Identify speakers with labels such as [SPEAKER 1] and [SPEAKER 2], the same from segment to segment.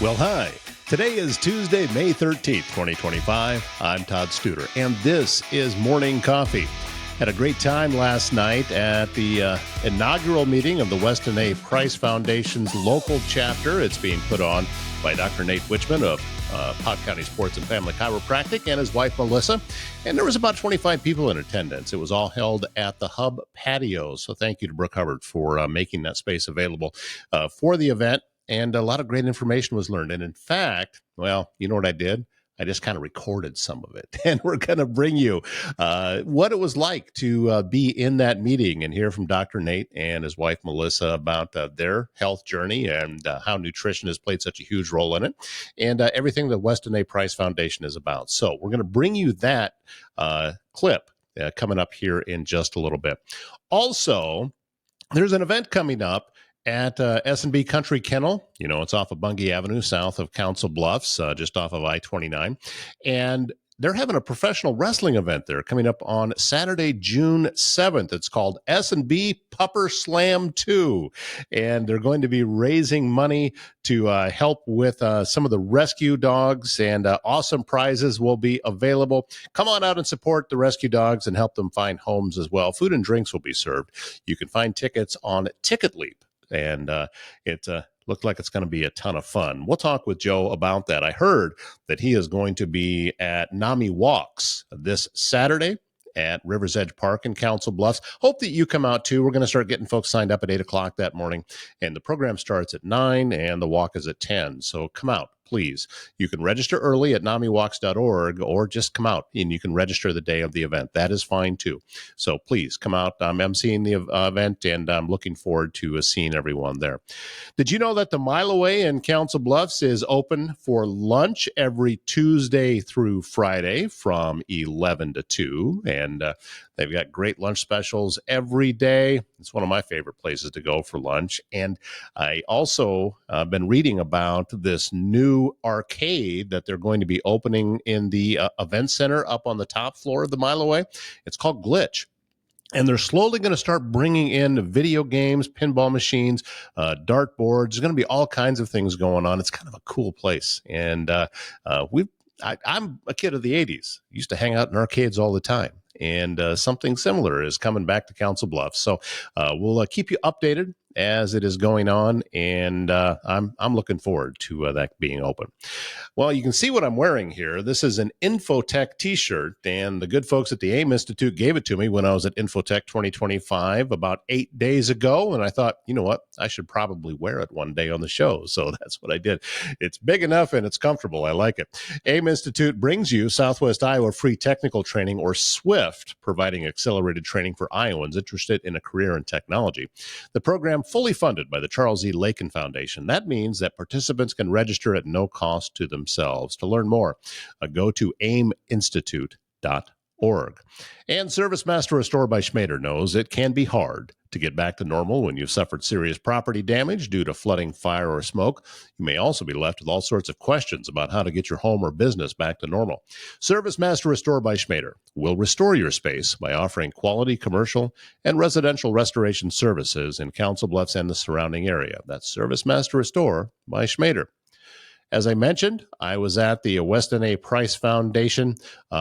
[SPEAKER 1] Well, hi. Today is Tuesday, May 13th, 2025. I'm Todd Studer, and this is Morning Coffee. Had a great time last night at the inaugural meeting of the Weston A. Price Foundation's local chapter. It's being put on by Dr. Nate Wiechmann of Pot County Sports and Family Chiropractic and his wife, Melissa. And there was about 25 people in attendance. It was all held at the Hub Patio. So thank you to Brooke Hubbard for making that space available for the event. And a lot of great information was learned. And in fact, well, you know what I did? I just kind of recorded some of it. And we're going to bring you what it was like to be in that meeting and hear from Dr. Nate and his wife, Melissa, about their health journey and how nutrition has played such a huge role in it and everything that Weston A. Price Foundation is about. So we're going to bring you that clip coming up here in just a little bit. Also, there's an event coming up at S&B Country Kennel. You know, it's off of Bungie Avenue, south of Council Bluffs, just off of I-29. And they're having a professional wrestling event there coming up on Saturday, June 7th. It's called S&B Pupper Slam 2. And they're going to be raising money to help with some of the rescue dogs, and awesome prizes will be available. Come on out and support the rescue dogs and help them find homes as well. Food and drinks will be served. You can find tickets on Ticket Leap. And it looked like it's going to be a ton of fun. We'll talk with Joe about that. I heard that he is going to be at NAMI Walks this Saturday at River's Edge Park in Council Bluffs. Hope that you come out too. We're going to start getting folks signed up at 8 o'clock that morning. And the program starts at 9 and the walk is at 10. So come out, please. You can register early at namiwalks.org or just come out and you can register the day of the event. That is fine too. So please come out. I'm emceeing the event and I'm looking forward to seeing everyone there. Did you know that the Mile Away in Council Bluffs is open for lunch every Tuesday through Friday from 11 to 2? And they've got great lunch specials every day. It's one of my favorite places to go for lunch. And I also been reading about this new arcade that they're going to be opening in the event center up on the top floor of the Mile Away. It's called Glitch. And they're slowly going to start bringing in video games, pinball machines, dart boards. There's going to be all kinds of things going on. It's kind of a cool place. And I'm a kid of the 80s. Used to hang out in arcades all the time. And something similar is coming back to Council Bluffs. So we'll keep you updated as it is going on, and I'm looking forward to that being open. Well, you can see what I'm wearing here. This is an Infotech t-shirt, and the good folks at the AIM Institute gave it to me when I was at Infotech 2025 about 8 days ago, and I thought, you know what, I should probably wear it one day on the show, so that's what I did. It's big enough and it's comfortable. I like it. AIM Institute brings you Southwest Iowa Free Technical Training, or SWIFT, providing accelerated training for Iowans interested in a career in technology. The program fully funded by the Charles E. Lakin Foundation. That means that participants can register at no cost to themselves. To learn more, go to aiminstitute.org. And Service Master Restore by Schmader knows it can be hard to get back to normal when you've suffered serious property damage due to flooding, fire, or smoke. You may also be left with all sorts of questions about how to get your home or business back to normal. Service Master Restore by Schmader will restore your space by offering quality commercial and residential restoration services in Council Bluffs and the surrounding area. That's Service Master Restore by Schmader. As I mentioned, I was at the Weston A. Price Foundation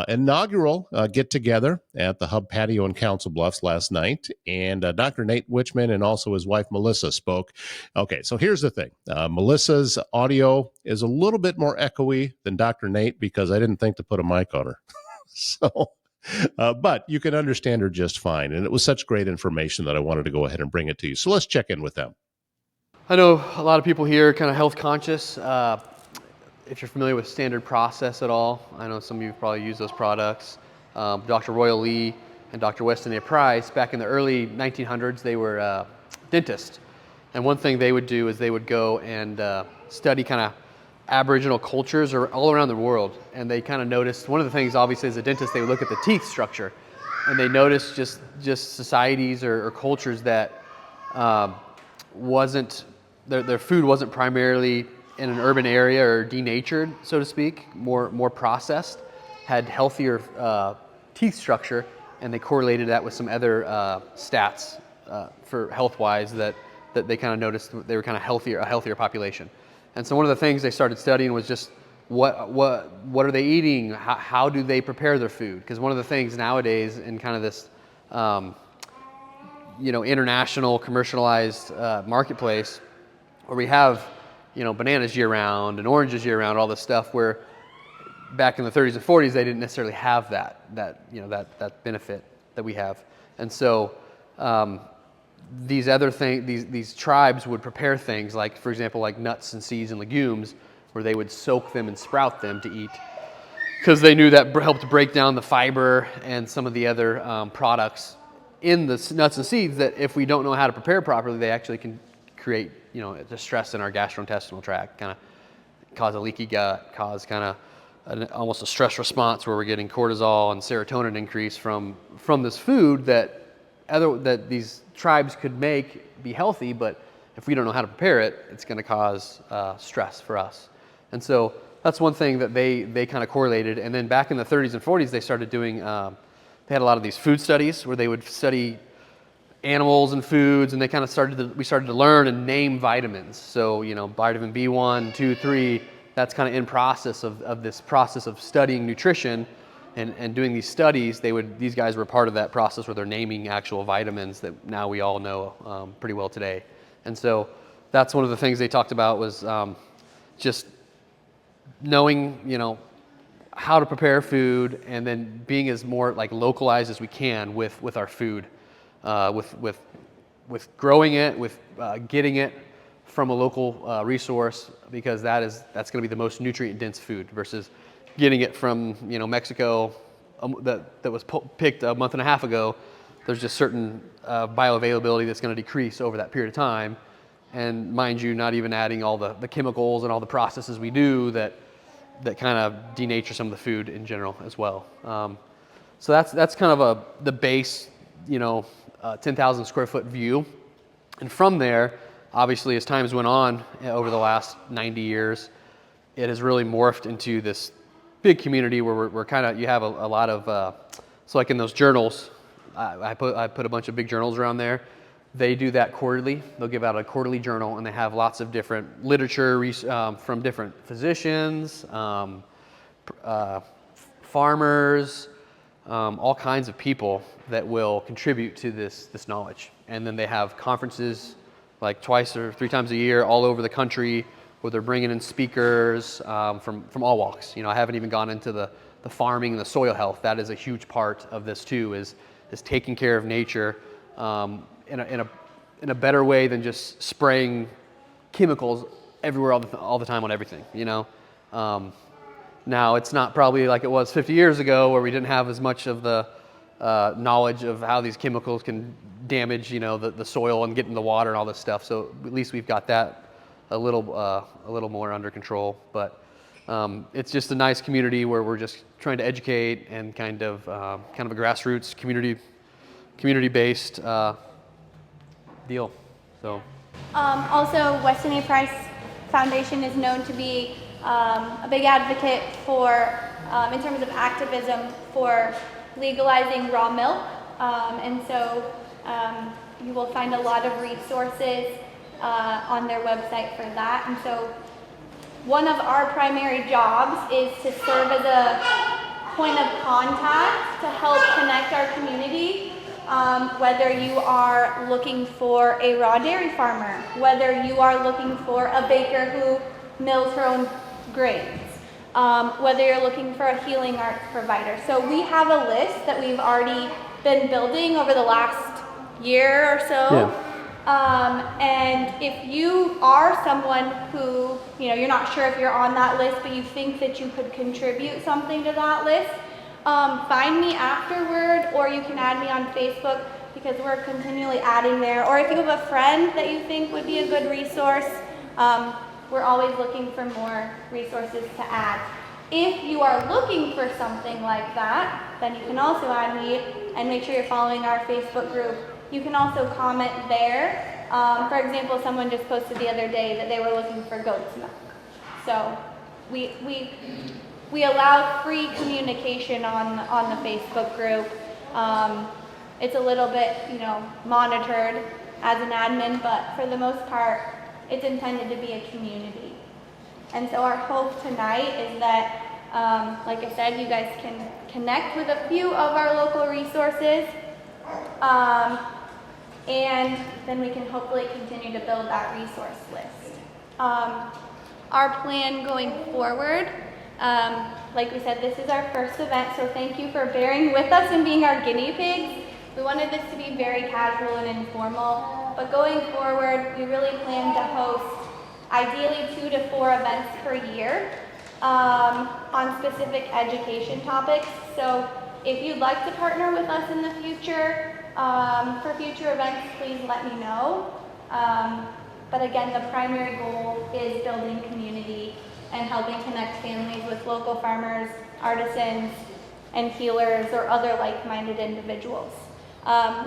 [SPEAKER 1] inaugural get-together at the Hub Patio in Council Bluffs last night, and Dr. Nate Wiechmann and also his wife Melissa spoke. Okay, so here's the thing. Melissa's audio is a little bit more echoey than Dr. Nate because I didn't think to put a mic on her. But you can understand her just fine, and it was such great information that I wanted to go ahead and bring it to you. So let's check in with them.
[SPEAKER 2] I know a lot of people here are kind of health conscious. If you're familiar with Standard Process at all, I know some of you probably use those products. Dr. Royal Lee and Dr. Weston A. Price, back in the early 1900s, they were dentists. And one thing they would do is they would go and study kind of Aboriginal cultures all around the world. And they kind of noticed, one of the things obviously as a dentist, they would look at the teeth structure. And they noticed just societies or cultures that their food wasn't primarily in an urban area or denatured, so to speak, more processed, had healthier teeth structure, and they correlated that with some other stats for health-wise that they kind of noticed they were kind of a healthier population. And so one of the things they started studying was just what are they eating? How do they prepare their food? Because one of the things nowadays in kind of this international commercialized marketplace, where we have bananas year round and oranges year round, all this stuff, where back in the 30s and 40s they didn't necessarily have that benefit that we have. And so these other things, these tribes would prepare things like, for example, like nuts and seeds and legumes, where they would soak them and sprout them to eat, because they knew that helped break down the fiber and some of the other products in the nuts and seeds that if we don't know how to prepare properly, they actually can create distress in our gastrointestinal tract, kind of cause a leaky gut, cause kind of almost a stress response where we're getting cortisol and serotonin increase from this food that these tribes could make be healthy, but if we don't know how to prepare it, it's going to cause stress for us. And so that's one thing that they kind of correlated. And then back in the 30s and 40s, they started doing, they had a lot of these food studies where they would study animals and foods, and we started to learn and name vitamins. So, vitamin B1, 2, 3, that's kind of in process of this process of studying nutrition and doing these studies. These guys were part of that process where they're naming actual vitamins that now we all know pretty well today. And so that's one of the things they talked about was just knowing, how to prepare food, and then being as more like localized as we can with our food, with growing it, with getting it from a local resource, because that's going to be the most nutrient dense food versus getting it from Mexico that was picked a month and a half ago. There's just certain bioavailability that's going to decrease over that period of time, and mind you, not even adding all the chemicals and all the processes we do that kind of denature some of the food in general as well. So that's kind of the base 10,000 square foot view, and from there, obviously, as times went on over the last 90 years, it has really morphed into this big community where we're kind of, you have a lot of, so like in those journals, I put a bunch of big journals around there. They do that quarterly. They'll give out a quarterly journal, and they have lots of different literature from different physicians, farmers, all kinds of people that will contribute to this knowledge. And then they have conferences like 2 or 3 times a year all over the country where they're bringing in speakers from all walks. I haven't even gone into the farming and the soil health. That is a huge part of this too, is taking care of nature in a better way than just spraying chemicals everywhere all the time on everything. Now it's not probably like it was 50 years ago where we didn't have as much of the knowledge of how these chemicals can damage the soil and get in the water and all this stuff. So at least we've got that a little more under control. But it's just a nice community where we're just trying to educate and kind of a grassroots community-based deal. So
[SPEAKER 3] also, Weston A. Foundation is known to be a big advocate for, in terms of activism, for legalizing raw milk, and so you will find a lot of resources on their website for that. And so one of our primary jobs is to serve as a point of contact to help connect our community, whether you are looking for a raw dairy farmer, whether you are looking for a baker who mills her own grains, whether you're looking for a healing arts provider. So we have a list that we've already been building over the last year or so.
[SPEAKER 2] Yeah.
[SPEAKER 3] And if you are someone who, you're not sure if you're on that list, but you think that you could contribute something to that list, find me afterward, or you can add me on Facebook, because we're continually adding there. Or if you have a friend that you think would be a good resource, we're always looking for more resources to add. If you are looking for something like that, then you can also add me and make sure you're following our Facebook group. You can also comment there. For example, someone just posted the other day that they were looking for goat's milk. So we allow free communication on the Facebook group. It's a little bit, monitored as an admin, but for the most part, it's intended to be a community. And so our hope tonight is that, like I said, you guys can connect with a few of our local resources, and then we can hopefully continue to build that resource list. Our plan going forward, like we said, this is our first event, so thank you for bearing with us and being our guinea pigs. We wanted this to be very casual and informal, but going forward, we really plan to host ideally 2 to 4 events per year on specific education topics. So if you'd like to partner with us in the future for future events, please let me know. But again, the primary goal is building community and helping connect families with local farmers, artisans, and healers or other like-minded individuals.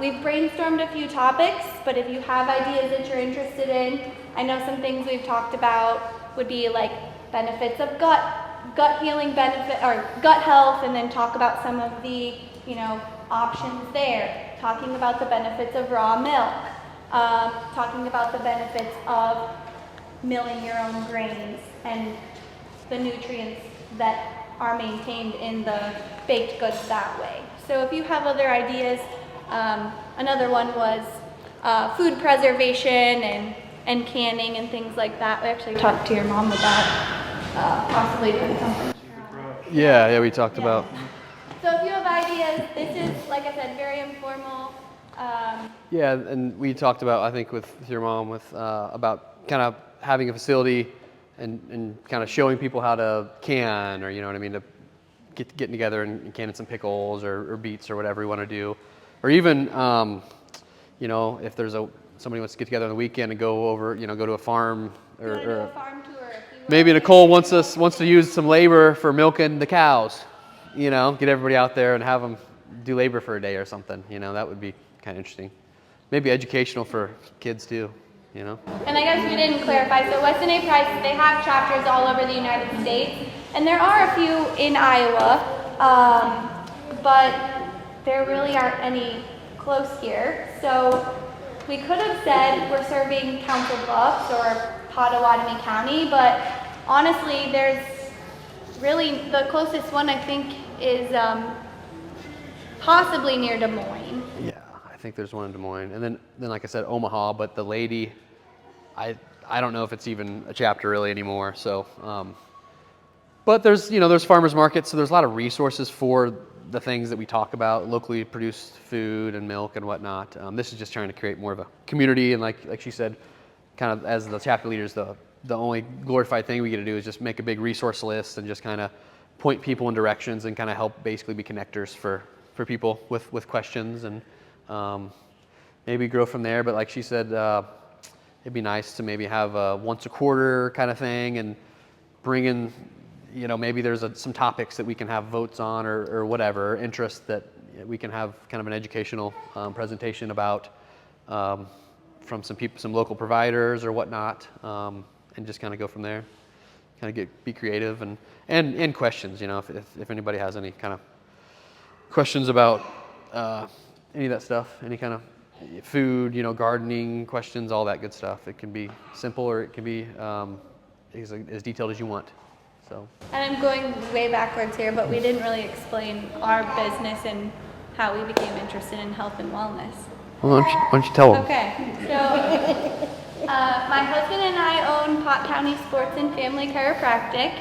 [SPEAKER 3] We've brainstormed a few topics, but if you have ideas that you're interested in, I know some things we've talked about would be like benefits of gut healing benefit or gut health, and then talk about some of the, options there. Talking about the benefits of raw milk. Talking about the benefits of milling your own grains and the nutrients that are maintained in the baked goods that way. So if you have other ideas, another one was food preservation and canning and things like that. We actually talked to your mom about possibly doing something.
[SPEAKER 2] Yeah, we talked about.
[SPEAKER 3] So if you have ideas, this is, like I said, very informal.
[SPEAKER 2] Yeah, and we talked about, I think, with your mom, about kind of having a facility and kind of showing people how to can, or to getting together and canning some pickles or beets or whatever you want to do, or even if there's somebody wants to get together on the weekend and go over, go to a farm or
[SPEAKER 3] a farm tour.
[SPEAKER 2] Maybe Nicole wants to use some labor for milking the cows. Get everybody out there and have them do labor for a day or something. That would be kind of interesting. Maybe educational for kids too. And
[SPEAKER 3] I guess we didn't clarify. So Weston A. Price, they have chapters all over the United States, and there are a few in Iowa, but there really aren't any close here. So we could have said we're serving Council Bluffs or Pottawatomie County, but honestly, there's really the closest one I think is possibly near Des Moines.
[SPEAKER 2] Yeah, I think there's one in Des Moines, and then like I said, Omaha. But the lady, I don't know if it's even a chapter really anymore. So, but there's there's farmers markets, so there's a lot of resources for the things that we talk about, locally produced food and milk and whatnot. This is just trying to create more of a community, and like she said, kind of as the chapter leaders, the only glorified thing we get to do is just make a big resource list and just kind of point people in directions and kind of help basically be connectors for people with questions, and maybe grow from there. But like she said, it'd be nice to maybe have a once a quarter kind of thing and bring in, maybe there's some topics that we can have votes on or whatever, interest that we can have kind of an educational presentation about from some people, some local providers or whatnot, and just kind of go from there. Kind of be creative and questions, if anybody has any kind of questions about any of that stuff, any kind of food, gardening questions, all that good stuff. It can be simple or it can be as detailed as you want. So. And
[SPEAKER 3] I'm going way backwards here, but we didn't really explain our business and how we became interested in health and wellness.
[SPEAKER 2] Well, why don't you tell them?
[SPEAKER 3] Okay, so my husband and I own Pot County Sports and Family Chiropractic.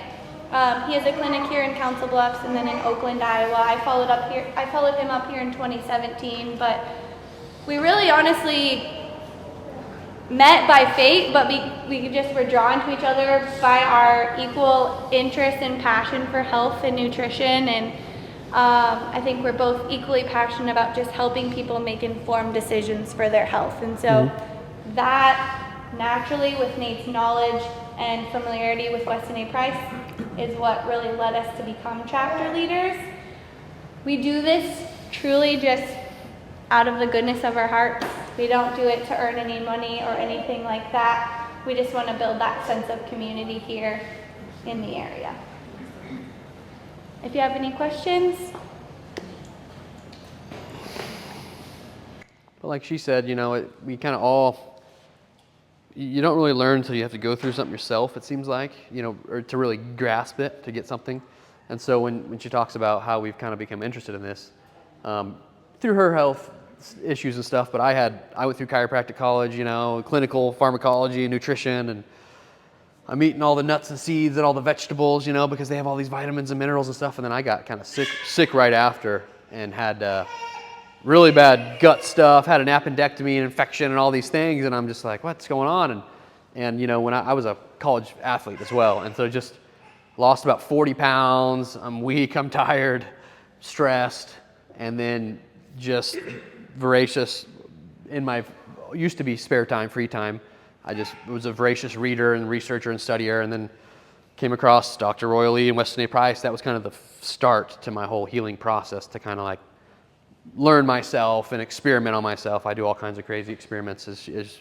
[SPEAKER 3] He has a clinic here in Council Bluffs and then in Oakland, Iowa. I followed him up here in 2017, but we really honestly met by fate, but we just were drawn to each other by our equal interest and passion for health and nutrition, and I think we're both equally passionate about just helping people make informed decisions for their health. And so that naturally, with Nate's knowledge and familiarity with Weston A. Price, is what really led us to become chapter leaders. We do this truly just out of the goodness of our hearts. We don't do it to earn any money or anything like that. We just want to build that sense of community here in the area. If you have any questions.
[SPEAKER 2] But like she said, we kind of all, you don't really learn until you have to go through something yourself, it seems like, or to really grasp it, to get something. And so when she talks about how we've kind of become interested in this, through her health issues and stuff, but I went through chiropractic college, clinical pharmacology and nutrition, and I'm eating all the nuts and seeds and all the vegetables, because they have all these vitamins and minerals and stuff. And then I got kind of sick right after and had really bad gut stuff, had an appendectomy and infection and all these things. And I'm just like, what's going on? And when I was a college athlete as well. And so just lost about 40 pounds. I'm weak, I'm tired, stressed, and then just voracious in my used to be spare time, free time. I just was a voracious reader and researcher and studier, and then came across Dr. Royal Lee and Weston A. Price. That was kind of the start to my whole healing process, to kind of like learn myself and experiment on myself. I do all kinds of crazy experiments, as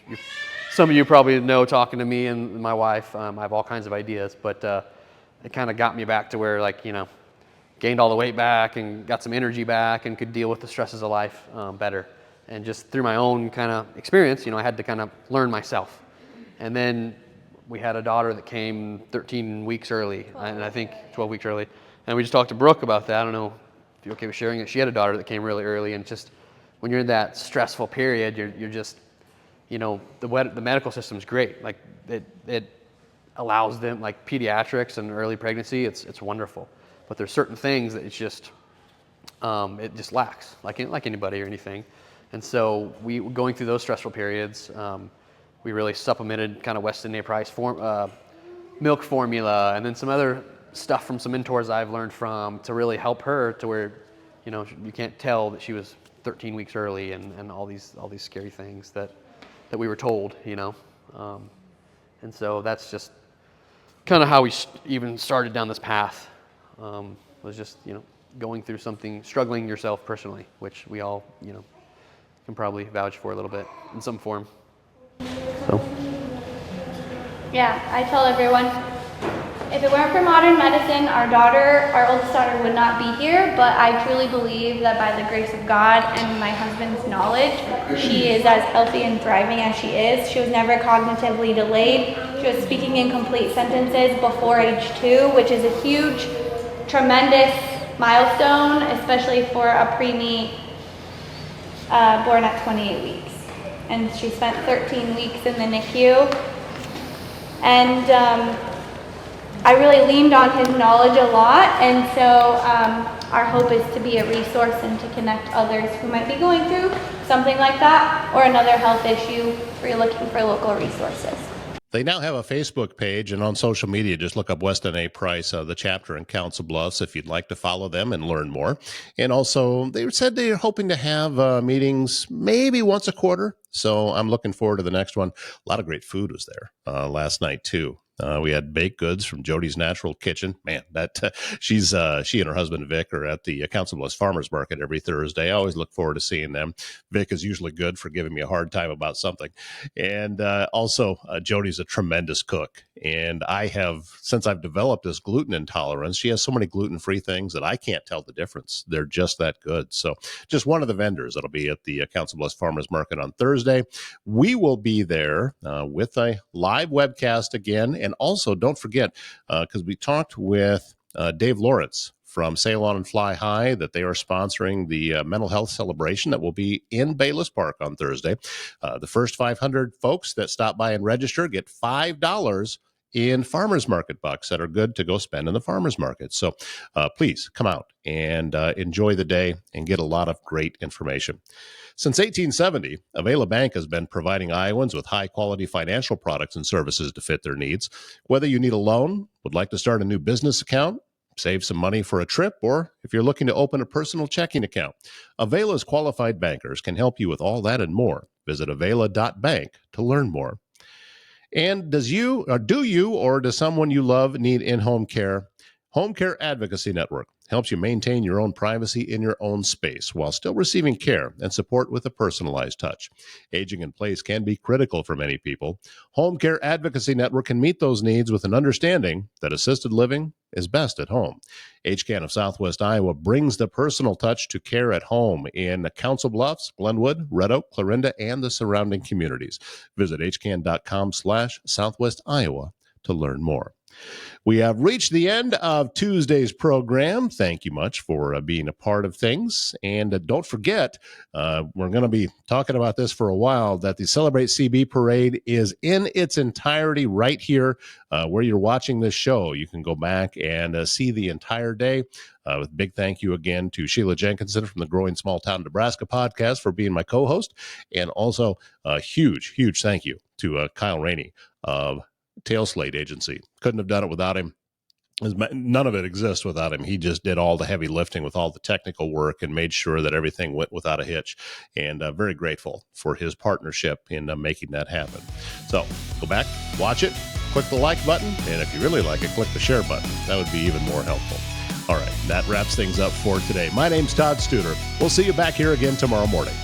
[SPEAKER 2] some of you probably know, talking to me and my wife. I have all kinds of ideas, but it kind of got me back to where, gained all the weight back and got some energy back and could deal with the stresses of life better. And just through my own kind of experience, I had to kind of learn myself. And then we had a daughter that came 13 weeks early, and I think 12 weeks early. And we just talked to Brooke about that. I don't know if you're okay with sharing it. She had a daughter that came really early, and just when you're in that stressful period, you're just, the medical system's great. Like it allows them, like pediatrics and early pregnancy, it's wonderful. But there's certain things that it just lacks, like anybody or anything. And so we were going through those stressful periods. We really supplemented kind of Weston A. Price milk formula, and then some other stuff from some mentors I've learned from to really help her to where, you can't tell that she was 13 weeks early and all these scary things that we were told, And so that's just kind of how we even started down this path, was just, going through something, struggling yourself personally, which we all, can probably vouch for a little bit in some form. So.
[SPEAKER 3] Yeah, I tell everyone, if it weren't for modern medicine, our oldest daughter would not be here, but I truly believe that by the grace of God and my husband's knowledge, she is as healthy and thriving as she is. She was never cognitively delayed. She was speaking in complete sentences before age 2, which is a huge, tremendous milestone, especially for a preemie born at 28 weeks. And she spent 13 weeks in the NICU. And I really leaned on his knowledge a lot. And so our hope is to be a resource and to connect others who might be going through something like that or another health issue where you're looking for local resources.
[SPEAKER 1] They now have a Facebook page, and on social media, just look up Weston A. Price, the chapter in Council Bluffs, if you'd like to follow them and learn more. And also, they said they're hoping to have meetings maybe once a quarter. So I'm looking forward to the next one. A lot of great food was there last night, too. We had baked goods from Jody's Natural Kitchen. Man, she and her husband Vic are at the Council Bluffs Farmers Market every Thursday. I always look forward to seeing them. Vic is usually good for giving me a hard time about something. And also, Jody's a tremendous cook. And since I've developed this gluten intolerance, she has so many gluten-free things that I can't tell the difference. They're just that good. So just one of the vendors that'll be at the Council Bluffs Farmers Market on Thursday. We will be there with a live webcast again. And also, don't forget, because we talked with Dave Lawrence from Sail On and Fly High, that they are sponsoring the mental health celebration that will be in Bayless Park on Thursday. The first 500 folks that stop by and register get $5 in farmers market bucks that are good to go spend in the farmers market. So please come out and enjoy the day and get a lot of great information. Since 1870, Avela Bank has been providing Iowans with high-quality financial products and services to fit their needs. Whether you need a loan, would like to start a new business account, save some money for a trip, or if you're looking to open a personal checking account, Avela's qualified bankers can help you with all that and more. Visit avela.bank to learn more. And do you or does someone you love need in-home care? Home Care Advocacy Network helps you maintain your own privacy in your own space while still receiving care and support with a personalized touch. Aging in place can be critical for many people. Home Care Advocacy Network can meet those needs with an understanding that assisted living is best at home. HCAN of Southwest Iowa brings the personal touch to care at home in Council Bluffs, Glenwood, Red Oak, Clarinda, and the surrounding communities. Visit hcan.com/Southwest Iowa to learn more. We have reached the end of Tuesday's program. Thank you much for being a part of things. And don't forget, we're going to be talking about this for a while, that the Celebrate CB Parade is in its entirety right here where you're watching this show. You can go back and see the entire day. With big thank you again to Sheila Jenkinson from the Growing Small Town Nebraska podcast for being my co-host. And also a huge thank you to Kyle Rainey of Tail Slate Agency. Couldn't have done it without him. None of it exists without him. He just did all the heavy lifting with all the technical work and made sure that everything went without a hitch. And very grateful for his partnership in making that happen. So go back, watch it, click the like button, and if you really like it, click the share button. That would be even more helpful. All right, that wraps things up for today. My name's Todd Studer. We'll see you back here again tomorrow morning.